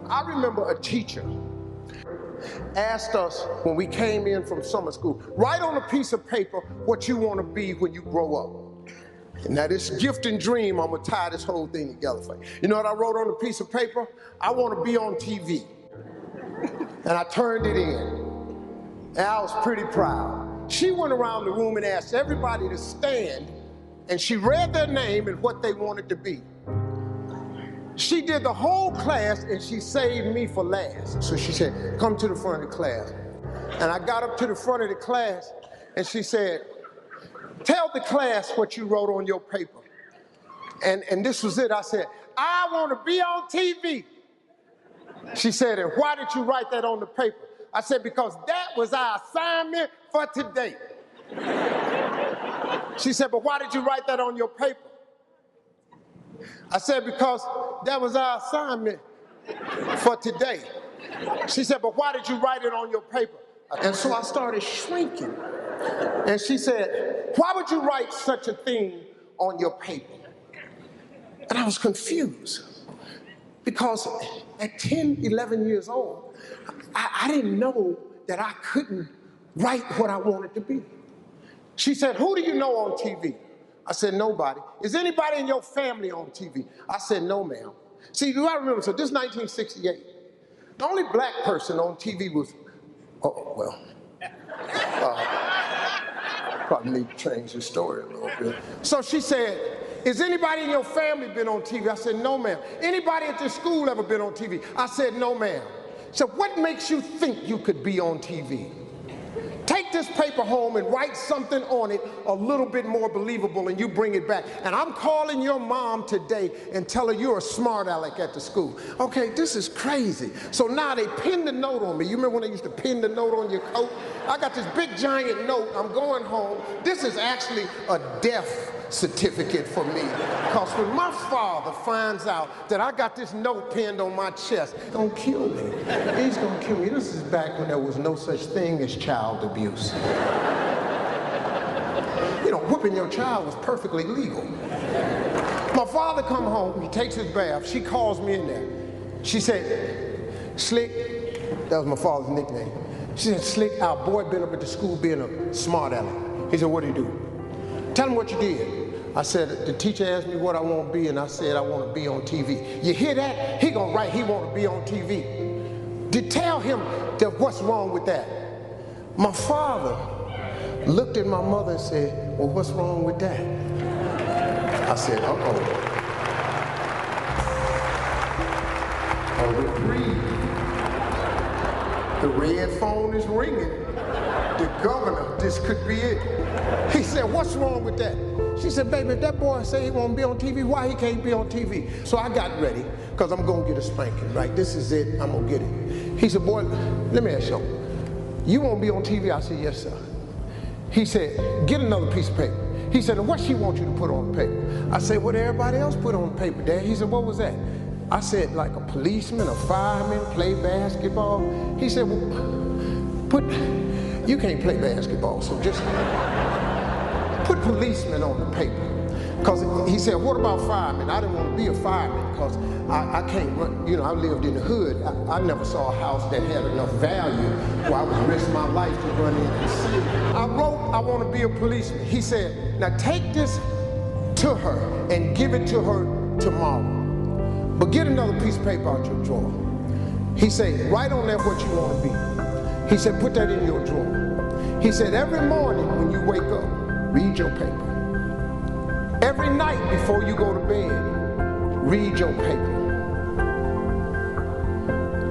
I remember a teacher asked us when we came in from summer school, write on a piece of paper what you want to be when you grow up. And now this gift and dream, I'm going to tie this whole thing together for you. You know what I wrote on a piece of paper? I want to be on TV. And I turned it in. And I was pretty proud. She went around the room and asked everybody to stand, and she read their name and what they wanted to be. She did the whole class, and she saved me for last. So she said, come to the front of the class. And I got up to the front of the class, and she said, tell the class what you wrote on your paper. And this was it. I said, I want to be on TV. She said, and why did you write that on the paper? I said, because that was our assignment for today. She said, but why did you write that on your paper? I said, because that was our assignment for today. She said, but why did you write it on your paper? And so I started shrinking. And she said, why would you write such a thing on your paper? And I was confused. Because at 10, 11 years old, I didn't know that I couldn't write what I wanted to be. She said, who do you know on TV? I said, nobody. Is anybody in your family on TV? I said, no, ma'am. See, do I remember? So this is 1968. The only black person on TV was, probably need to change the story a little bit. So she said, is anybody in your family been on TV? I said, no, ma'am. Anybody at this school ever been on TV? I said, no, ma'am. So what makes you think you could be on TV? Take this paper home and write something on it a little bit more believable, and you bring it back. And I'm calling your mom today and tell her you're a smart aleck at the school. Okay, this is crazy. So now they pinned the note on me. You remember when they used to pin the note on your coat? I got this big giant note. I'm going home. This is actually a death certificate for me. Because when my father finds out that I got this note pinned on my chest, he's gonna kill me. He's gonna kill me. This is back when there was no such thing as child abuse. You know, whooping your child was perfectly legal. My father come home, he takes his bath, she calls me in there. She said, Slick, that was my father's nickname. She said, Slick, our boy been up at the school being a smart aleck. He said, what did he do? Tell him what you did. I said, the teacher asked me what I want to be, and I said I want to be on TV. You hear that? He gonna write he want to be on TV. To tell him that what's wrong with that. My father looked at my mother and said, well, what's wrong with that? I said, uh-oh. The red phone is ringing. The governor, this could be it. He said, what's wrong with that? She said, baby, if that boy say he won't be on TV, why he can't be on TV? So I got ready, because I'm going to get a spanking, right? This is it, I'm going to get it. He said, boy, let me ask you, you won't be on TV? I said, yes, sir. He said, get another piece of paper. He said, what she want you to put on the paper? I said, what everybody else put on the paper, Dad. He said, what was that? I said, like a policeman, a fireman, play basketball. He said, well, you can't play basketball, so just put policeman on the paper. Because he said, what about firemen? I didn't want to be a fireman because I can't run. You know, I lived in the hood. I never saw a house that had enough value where I would risk my life to run in and see it. I wrote, I want to be a policeman. He said, now take this to her and give it to her tomorrow. But get another piece of paper out your drawer. He said, write on there what you want to be. He said, put that in your drawer. He said, every morning when you wake up, read your paper. Every night before you go to bed, read your paper.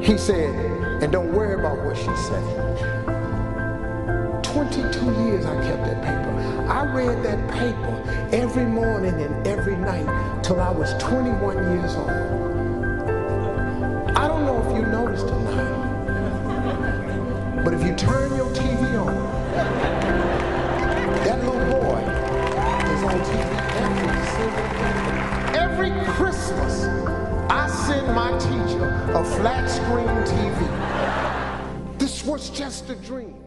He said, and don't worry about what she said. 22 years I kept that paper. I read that paper every morning and every night till I was 21 years old. I don't know if you noticed or not, but if you turn your TV on, that little boy is on TV every single day. Every Christmas, I send my teacher a flat screen TV. This was just a dream.